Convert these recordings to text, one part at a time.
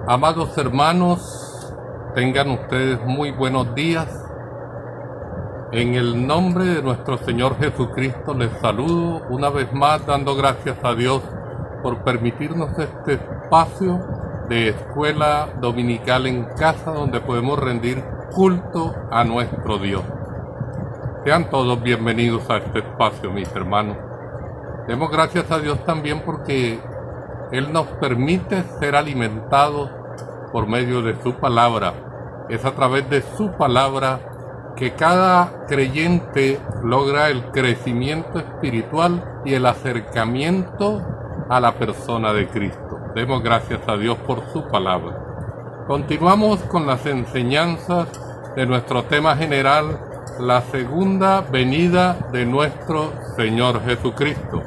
Amados hermanos, tengan ustedes muy buenos días. En el nombre de nuestro Señor Jesucristo les saludo una vez más dando gracias a Dios por permitirnos este espacio de escuela dominical en casa donde podemos rendir culto a nuestro Dios. Sean todos bienvenidos a este espacio, mis hermanos. Demos gracias a Dios también porque Él nos permite ser alimentados por medio de su palabra. Es a través de su palabra que cada creyente logra el crecimiento espiritual y el acercamiento a la persona de Cristo. Demos gracias a Dios por su palabra. Continuamos con las enseñanzas de nuestro tema general, la segunda venida de nuestro Señor Jesucristo.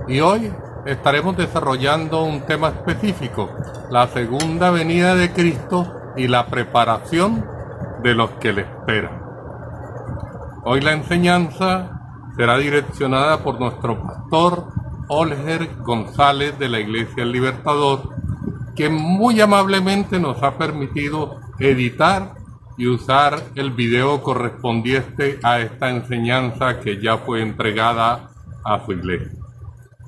Y hoy estaremos desarrollando un tema específico, la segunda venida de Cristo y la preparación de los que le esperan. Hoy la enseñanza será direccionada por nuestro pastor Olger González de la Iglesia El Libertador, quien muy amablemente nos ha permitido editar y usar el video correspondiente a esta enseñanza que ya fue entregada a su iglesia.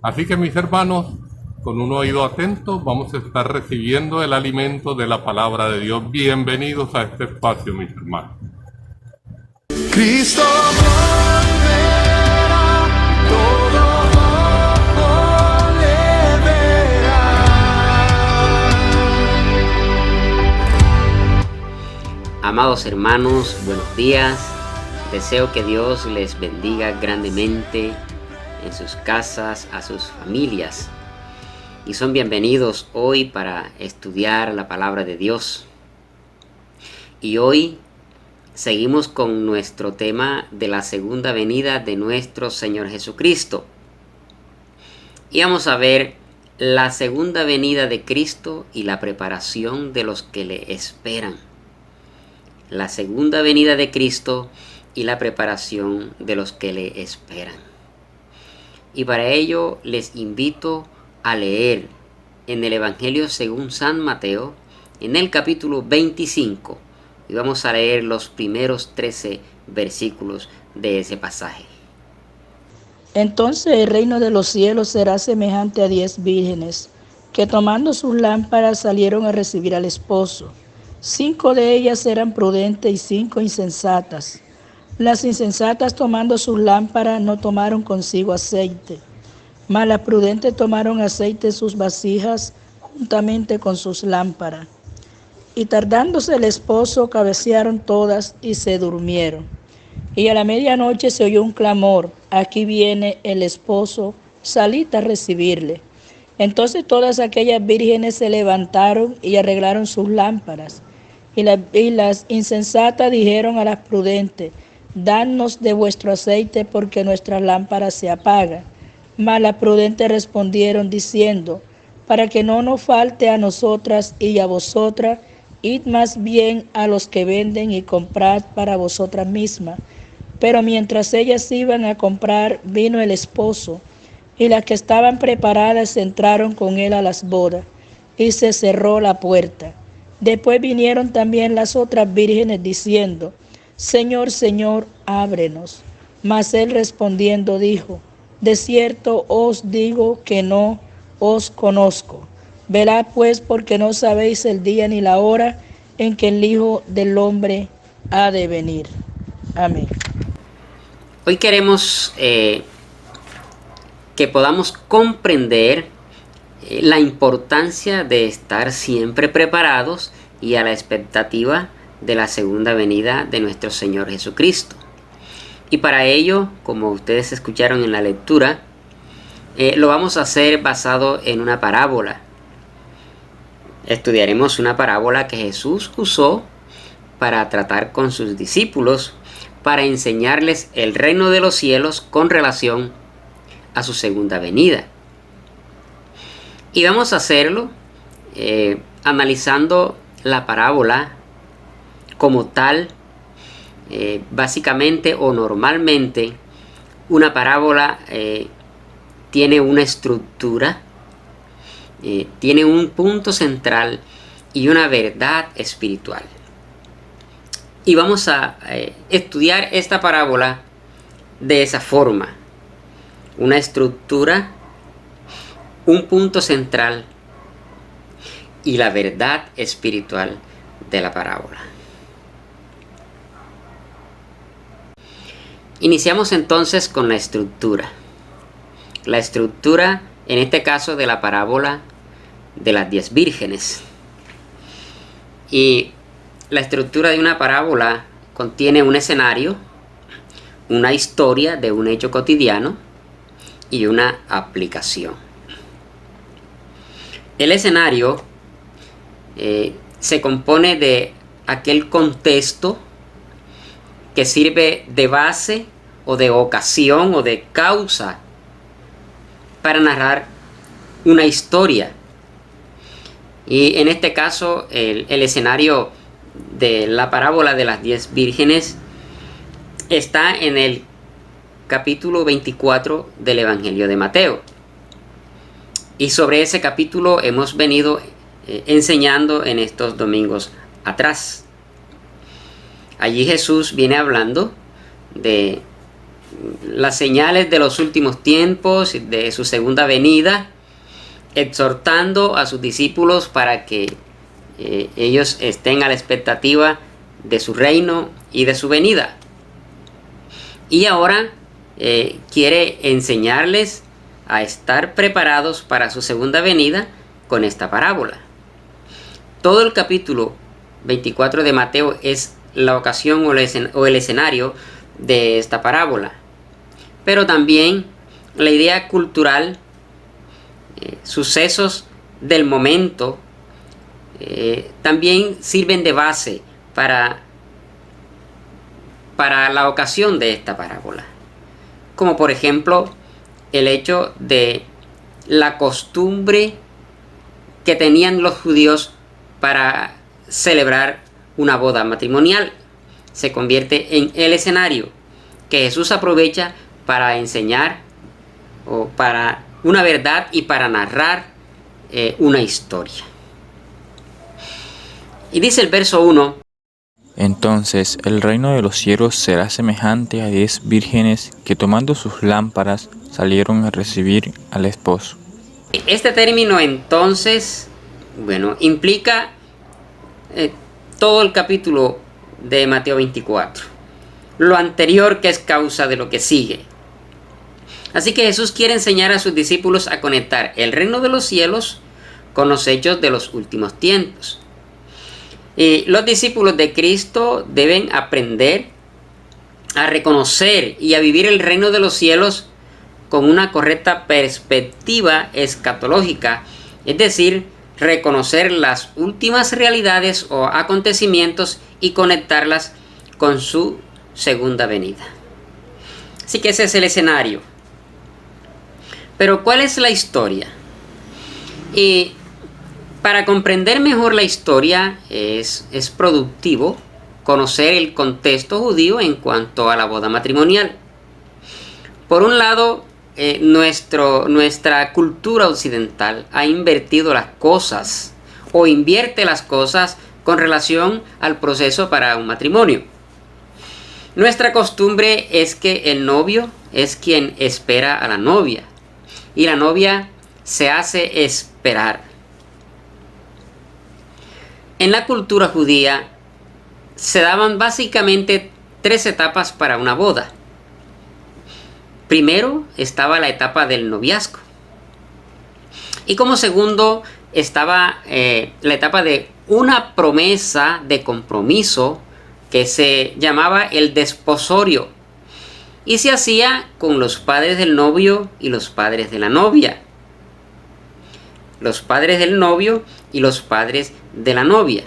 Así que, mis hermanos, con un oído atento vamos a estar recibiendo el alimento de la palabra de Dios. Bienvenidos a este espacio, mis hermanos. Cristo volverá, todo ojo le verá. Amados hermanos, buenos días. Deseo que Dios les bendiga grandemente en sus casas, a sus familias. Y son bienvenidos hoy para estudiar la palabra de Dios. Y hoy seguimos con nuestro tema de la segunda venida de nuestro Señor Jesucristo. Y vamos a ver la segunda venida de Cristo y la preparación de los que le esperan. La segunda venida de Cristo y la preparación de los que le esperan. Y para ello les invito a leer en el Evangelio según San Mateo, en el capítulo 25, y vamos a leer los primeros 13 versículos de ese pasaje. Entonces el reino de los cielos será semejante a 10 vírgenes, que tomando sus lámparas salieron a recibir al esposo. 5 de ellas eran prudentes y 5 insensatas. Las insensatas, tomando sus lámparas, no tomaron consigo aceite, mas las prudentes tomaron aceite en sus vasijas juntamente con sus lámparas. Y tardándose el esposo, cabecearon todas y se durmieron. Y a la medianoche se oyó un clamor: aquí viene el esposo, salid a recibirle. Entonces todas aquellas vírgenes se levantaron y arreglaron sus lámparas. Y las insensatas dijeron a las prudentes: danos de vuestro aceite, porque nuestras lámparas se apagan. Mas las prudentes respondieron diciendo: para que no nos falte a nosotras y a vosotras, id más bien a los que venden y comprad para vosotras mismas. Pero mientras ellas iban a comprar, vino el esposo, y las que estaban preparadas entraron con él a las bodas, y se cerró la puerta. Después vinieron también las otras vírgenes diciendo: Señor, Señor, ábrenos. Mas él respondiendo dijo: de cierto os digo que no os conozco. Velad pues, porque no sabéis el día ni la hora en que el Hijo del Hombre ha de venir. Amén. Hoy queremos que podamos comprender la importancia de estar siempre preparados y a la expectativa de la segunda venida de nuestro Señor Jesucristo. Y para ello, como ustedes escucharon en la lectura, lo vamos a hacer basado en una parábola. Estudiaremos una parábola que Jesús usó para tratar con sus discípulos, para enseñarles el reino de los cielos con relación a su segunda venida. Y vamos a hacerlo analizando la parábola como tal. Básicamente o normalmente una parábola tiene una estructura tiene un punto central y una verdad espiritual. Y vamos a estudiar esta parábola de esa forma. Una estructura, un punto central y la verdad espiritual de la parábola. Iniciamos entonces con la estructura. La estructura, en este caso, de la parábola de las 10 vírgenes. Y la estructura de una parábola contiene un escenario, una historia de un hecho cotidiano y una aplicación. El escenario se compone de aquel contexto que sirve de base o de ocasión o de causa para narrar una historia. Y en este caso el escenario de la parábola de las 10 vírgenes está en el capítulo 24 del Evangelio de Mateo. Y sobre ese capítulo hemos venido enseñando en estos domingos atrás. Allí Jesús viene hablando de las señales de los últimos tiempos, de su segunda venida, exhortando a sus discípulos para que ellos estén a la expectativa de su reino y de su venida. Y ahora quiere enseñarles a estar preparados para su segunda venida con esta parábola. Todo el capítulo 24 de Mateo es la ocasión o el escenario de esta parábola. Pero también la idea cultural, sucesos del momento, también sirven de base para la ocasión de esta parábola. Como por ejemplo el hecho de la costumbre que tenían los judíos para celebrar una boda matrimonial. Se convierte en el escenario que Jesús aprovecha para enseñar o para una verdad y para narrar una historia. Y dice el verso 1: Entonces el reino de los cielos será semejante a 10 vírgenes que tomando sus lámparas salieron a recibir al esposo. Este término entonces, implica todo el capítulo de Mateo 24. Lo anterior, que es causa de lo que sigue. Así que Jesús quiere enseñar a sus discípulos a conectar el reino de los cielos con los hechos de los últimos tiempos. Y los discípulos de Cristo deben aprender a reconocer y a vivir el reino de los cielos con una correcta perspectiva escatológica, es decir, reconocer las últimas realidades o acontecimientos y conectarlas con su segunda venida. Así que ese es el escenario. Pero ¿cuál es la historia? Y para comprender mejor la historia es productivo conocer el contexto judío en cuanto a la boda matrimonial. Por un lado, nuestra cultura occidental ha invertido las cosas o invierte las cosas con relación al proceso para un matrimonio. Nuestra costumbre es que el novio es quien espera a la novia y la novia se hace esperar. En la cultura judía se daban básicamente 3 etapas para una boda. Primero estaba la etapa del noviazgo. Y como segundo estaba la etapa de una promesa de compromiso que se llamaba el desposorio. Y se hacía con los padres del novio y los padres de la novia. Los padres del novio y los padres de la novia.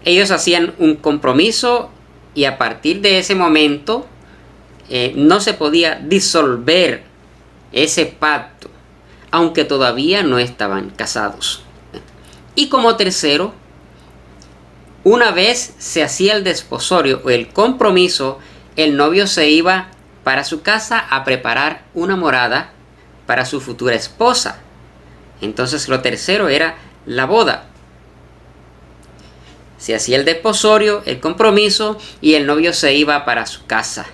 Ellos hacían un compromiso y a partir de ese momento no se podía disolver ese pacto, aunque todavía no estaban casados. Y como tercero, una vez se hacía el desposorio o el compromiso, el novio se iba para su casa a preparar una morada para su futura esposa. Entonces lo tercero era la boda. Se hacía el desposorio, el compromiso, y el novio se iba para su casa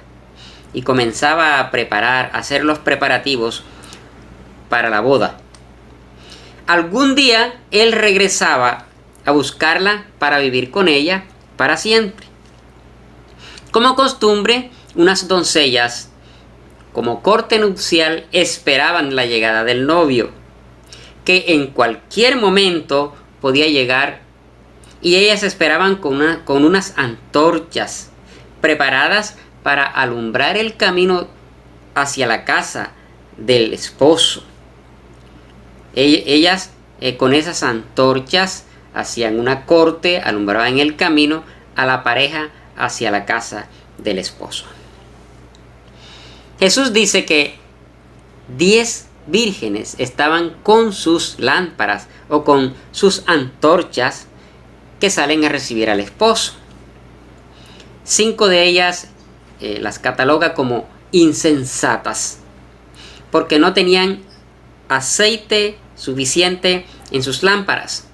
y comenzaba a hacer los preparativos para la boda. Algún día él regresaba a buscarla para vivir con ella para siempre. Como costumbre, unas doncellas, como corte nupcial, esperaban la llegada del novio, que en cualquier momento podía llegar, y ellas esperaban con unas antorchas preparadas para alumbrar el camino hacia la casa del esposo. Ellas con esas antorchas hacían una corte, alumbraban el camino a la pareja hacia la casa del esposo. Jesús dice que 10 vírgenes estaban con sus lámparas o con sus antorchas que salen a recibir al esposo. 5 de ellas las cataloga como insensatas, porque no tenían aceite suficiente en sus lámparas.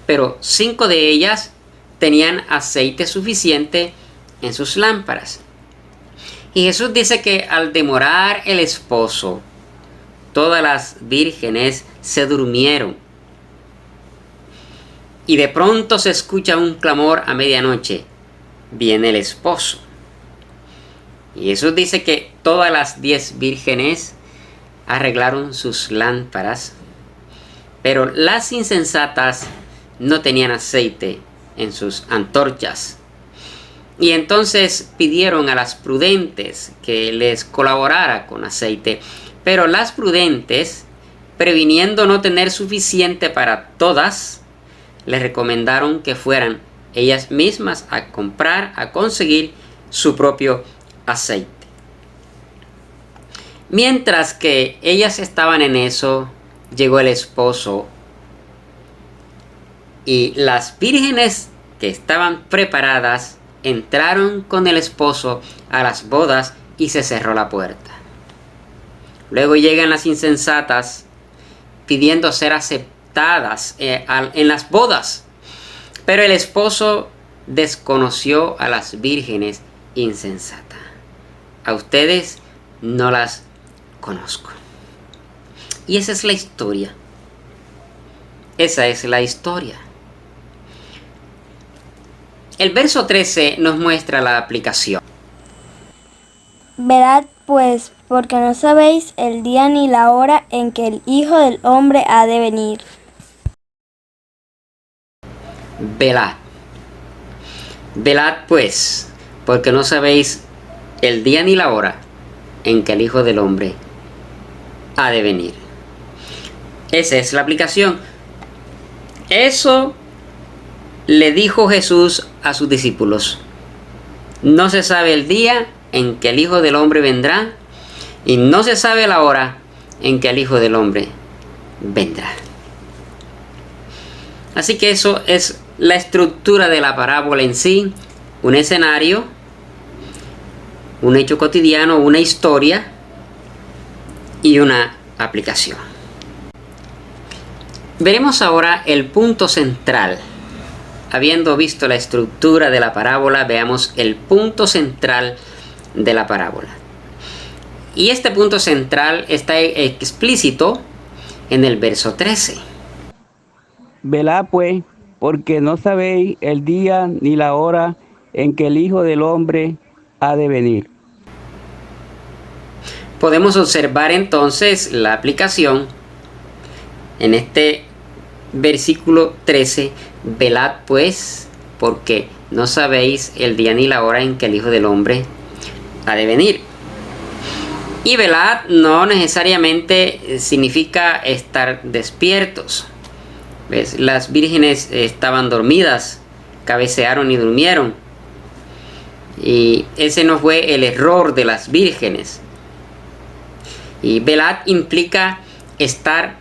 Pero 5 de ellas tenían aceite suficiente en sus lámparas. Y Jesús dice que al demorar el esposo, todas las vírgenes se durmieron. Y de pronto se escucha un clamor a medianoche: viene el esposo. Y Jesús dice que todas las 10 vírgenes arreglaron sus lámparas, pero las insensatas no tenían aceite en sus antorchas. Y entonces pidieron a las prudentes que les colaborara con aceite, pero las prudentes, previniendo no tener suficiente para todas, les recomendaron que fueran ellas mismas a conseguir su propio aceite. Mientras que ellas estaban en eso, llegó el esposo, y las vírgenes que estaban preparadas entraron con el esposo a las bodas y se cerró la puerta. Luego llegan las insensatas pidiendo ser aceptadas en las bodas, pero el esposo desconoció a las vírgenes insensatas. A ustedes no las conozco. Y esa es la historia. Esa es la historia. El verso 13 nos muestra la aplicación. Velad pues, porque no sabéis el día ni la hora en que el Hijo del Hombre ha de venir. Velad. Velad pues, porque no sabéis el día ni la hora en que el Hijo del Hombre ha de venir. Esa es la aplicación. Eso le dijo Jesús a sus discípulos. No se sabe el día en que el Hijo del Hombre vendrá, y no se sabe la hora en que el Hijo del Hombre vendrá. Así que eso es la estructura de la parábola en sí: un escenario, un hecho cotidiano, una historia y una aplicación. Veremos ahora el punto central. Habiendo visto la estructura de la parábola, veamos el punto central de la parábola. Y este punto central está explícito en el verso 13. Velad pues, porque no sabéis el día ni la hora en que el Hijo del Hombre ha de venir. Podemos observar entonces la aplicación en este versículo 13. Velad pues, porque no sabéis el día ni la hora en que el Hijo del Hombre ha de venir. Y velad no necesariamente significa estar despiertos. ¿Ves? Las vírgenes estaban dormidas, cabecearon y durmieron. Y ese no fue el error de las vírgenes. Y velad implica estar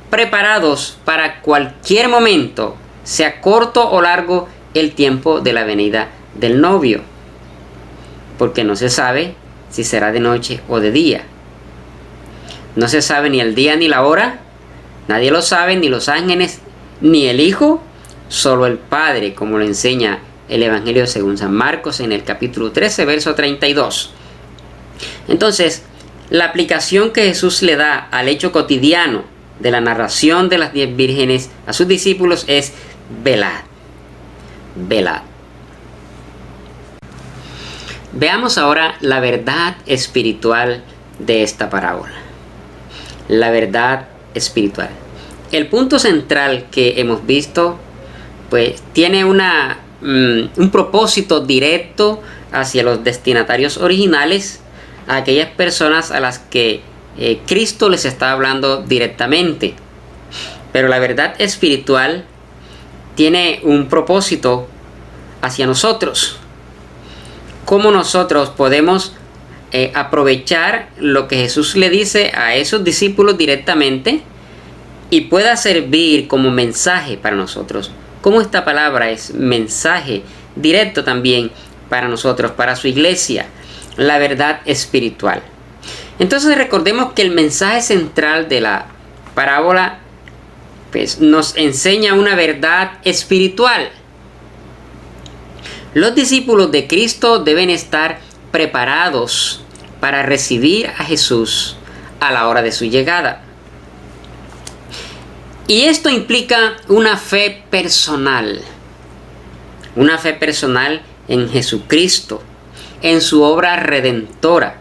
preparados para cualquier momento, sea corto o largo el tiempo de la venida del novio, porque no se sabe si será de noche o de día. No se sabe ni el día ni la hora Nadie lo sabe, ni los ángeles, ni el Hijo, solo el Padre, como lo enseña el Evangelio según San Marcos en el capítulo 13, verso 32. Entonces, la aplicación que Jesús le da al hecho cotidiano de la narración de las 10 vírgenes a sus discípulos es velad, velad. Veamos ahora la verdad espiritual de esta parábola. La verdad espiritual. El punto central que hemos visto, pues, tiene un propósito directo hacia los destinatarios originales, a aquellas personas a las que Cristo les está hablando directamente. Pero la verdad espiritual tiene un propósito hacia nosotros. ¿Cómo nosotros podemos aprovechar lo que Jesús le dice a esos discípulos directamente y pueda servir como mensaje para nosotros? ¿Cómo esta palabra es mensaje directo también para nosotros, para su iglesia? La verdad espiritual. Entonces recordemos que el mensaje central de la parábola, pues, nos enseña una verdad espiritual. Los discípulos de Cristo deben estar preparados para recibir a Jesús a la hora de su llegada. Y esto implica una fe personal en Jesucristo, en su obra redentora,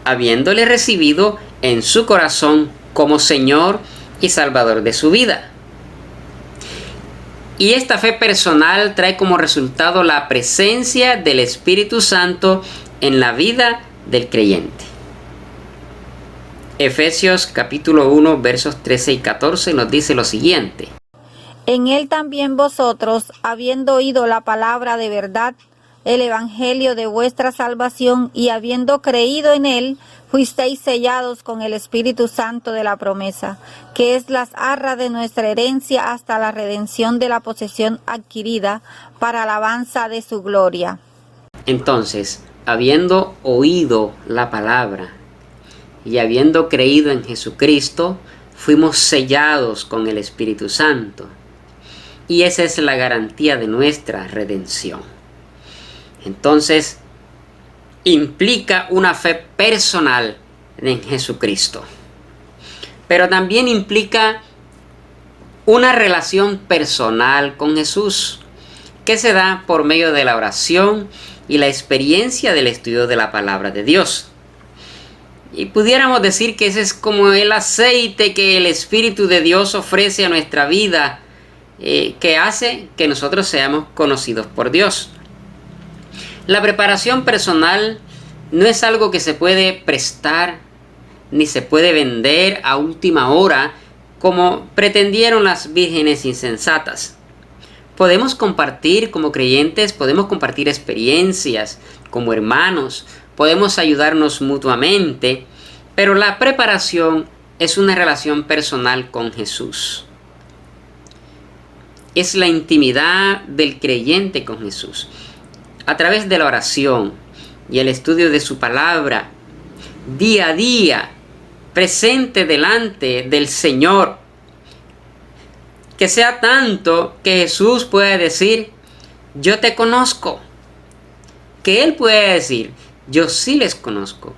habiéndole recibido en su corazón como Señor y Salvador de su vida. Y esta fe personal trae como resultado la presencia del Espíritu Santo en la vida del creyente. Efesios capítulo 1 versos 13 y 14 nos dice lo siguiente: En él también vosotros, habiendo oído la palabra de verdad, el evangelio de vuestra salvación, y habiendo creído en él, fuisteis sellados con el Espíritu Santo de la promesa, que es las arras de nuestra herencia hasta la redención de la posesión adquirida para alabanza de su gloria. Entonces, habiendo oído la palabra y habiendo creído en Jesucristo, fuimos sellados con el Espíritu Santo. Y esa es la garantía de nuestra redención. Entonces, implica una fe personal en Jesucristo. Pero también implica una relación personal con Jesús, que se da por medio de la oración y la experiencia del estudio de la palabra de Dios. Y pudiéramos decir que ese es como el aceite que el Espíritu de Dios ofrece a nuestra vida, que hace que nosotros seamos conocidos por Dios. La preparación personal no es algo que se puede prestar ni se puede vender a última hora como pretendieron las vírgenes insensatas. Podemos compartir como creyentes, podemos compartir experiencias como hermanos, podemos ayudarnos mutuamente, pero la preparación es una relación personal con Jesús. Es la intimidad del creyente con Jesús. A través de la oración y el estudio de su palabra, día a día, presente delante del Señor. Que sea tanto que Jesús pueda decir, yo te conozco. Que Él pueda decir, yo sí les conozco.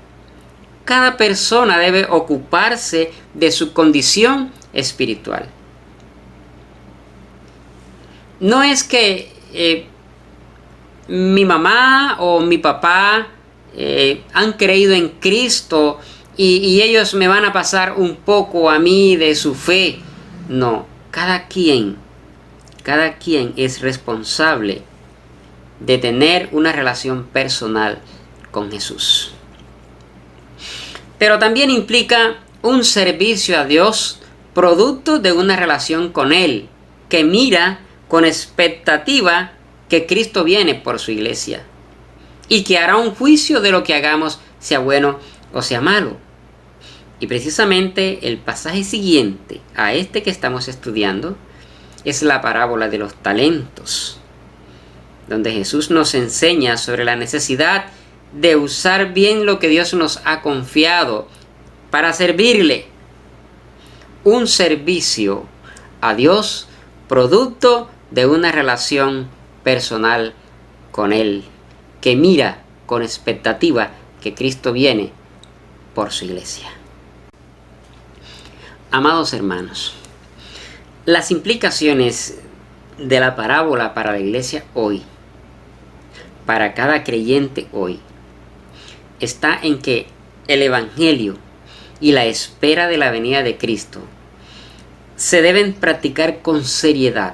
Cada persona debe ocuparse de su condición espiritual. No es que mi mamá o mi papá han creído en Cristo y ellos me van a pasar un poco a mí de su fe. No, cada quien es responsable de tener una relación personal con Jesús. Pero también implica un servicio a Dios producto de una relación con Él, que mira con expectativa que Cristo viene por su iglesia y que hará un juicio de lo que hagamos, sea bueno o sea malo. Y precisamente el pasaje siguiente a este que estamos estudiando es la parábola de los talentos, donde Jesús nos enseña sobre la necesidad de usar bien lo que Dios nos ha confiado para servirle. un servicio a Dios producto de una relación personal con Él, que mira con expectativa que Cristo viene por su iglesia. Amados hermanos, las implicaciones de la parábola para la iglesia hoy, para cada creyente hoy, está en que el Evangelio y la espera de la venida de Cristo se deben practicar con seriedad.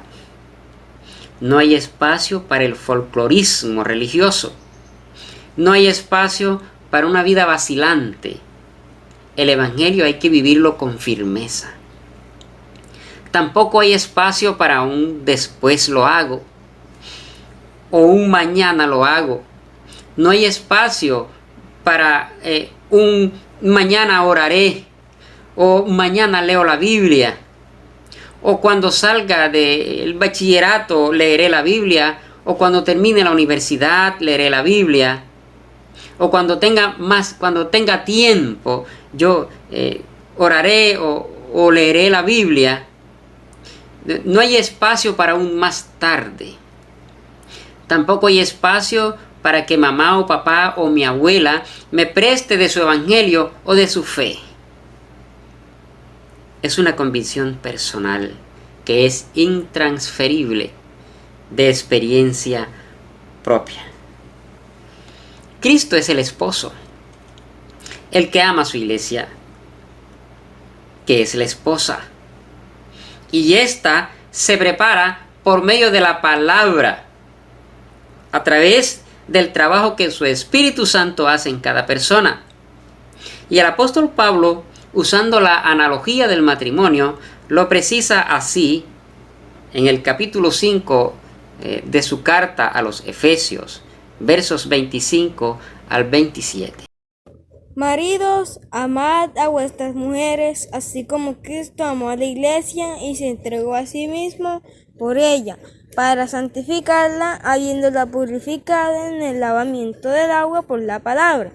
No hay espacio para el folclorismo religioso. No hay espacio para una vida vacilante. El Evangelio hay que vivirlo con firmeza. Tampoco hay espacio para un después lo hago o un mañana lo hago. No hay espacio para un mañana oraré o mañana leo la Biblia o cuando salga del bachillerato leeré la Biblia o cuando termine la universidad leeré la Biblia o cuando tenga tiempo yo oraré o leeré la Biblia. No hay espacio para un más tarde. Tampoco hay espacio para que mamá o papá o mi abuela me preste de su evangelio o de su fe. Es una convicción personal que es intransferible de experiencia propia. Cristo es el esposo, el que ama a su iglesia, que es la esposa. Y ésta se prepara por medio de la palabra, a través del trabajo que su Espíritu Santo hace en cada persona. Y el apóstol Pablo, usando la analogía del matrimonio, lo precisa así en el capítulo 5 de su carta a los Efesios, versos 25 al 27. Maridos, amad a vuestras mujeres, así como Cristo amó a la iglesia y se entregó a sí mismo por ella, para santificarla, habiéndola purificado en el lavamiento del agua por la palabra,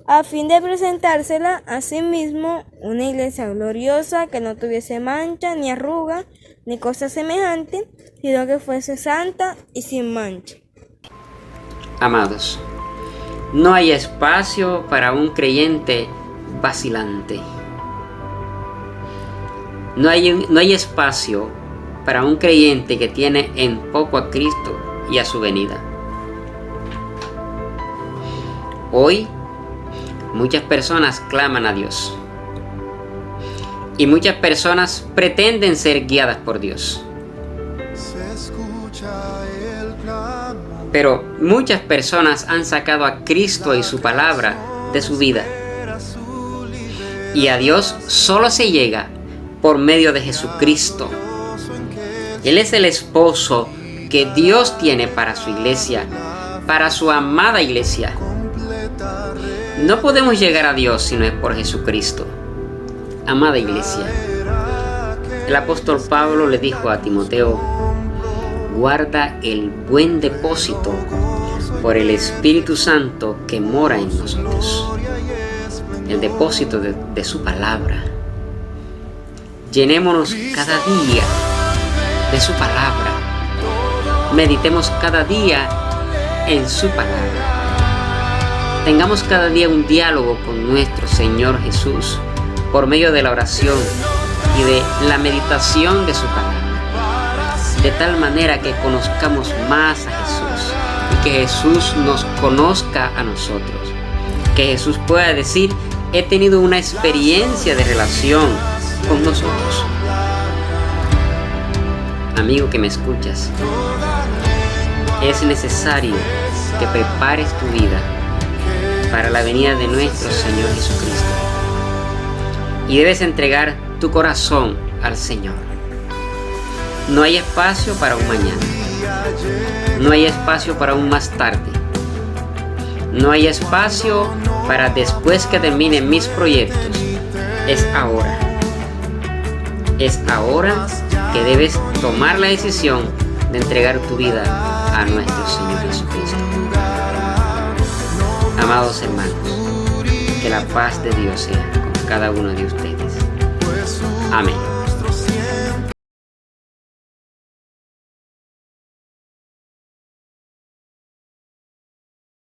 a fin de presentársela a sí mismo una iglesia gloriosa, que no tuviese mancha, ni arruga, ni cosa semejante, sino que fuese santa y sin mancha. Amados, no hay espacio para un creyente vacilante. No hay espacio para un creyente que tiene en poco a Cristo y a su venida. Hoy, muchas personas claman a Dios. Y muchas personas pretenden ser guiadas por Dios. Pero muchas personas han sacado a Cristo y su palabra de su vida. Y a Dios solo se llega por medio de Jesucristo. Él es el esposo que Dios tiene para su iglesia, para su amada iglesia. No podemos llegar a Dios si no es por Jesucristo. Amada iglesia, el apóstol Pablo le dijo a Timoteo: guarda el buen depósito por el Espíritu Santo que mora en nosotros. El depósito de su palabra. Llenémonos cada día de su palabra. Meditemos cada día en su palabra. Tengamos cada día un diálogo con nuestro Señor Jesús por medio de la oración y de la meditación de su palabra, de tal manera que conozcamos más a Jesús y que Jesús nos conozca a nosotros, que Jesús pueda decir: he tenido una experiencia de relación con nosotros. Amigo que me escuchas, es necesario que prepares tu vida para la venida de nuestro Señor Jesucristo. Y debes entregar tu corazón al Señor. No hay espacio para un mañana. No hay espacio para un más tarde. No hay espacio para después que terminen mis proyectos. Es ahora. Es ahora que debes tomar la decisión de entregar tu vida a nuestro Señor Jesucristo. Amados hermanos, que la paz de Dios sea con cada uno de ustedes. Amén.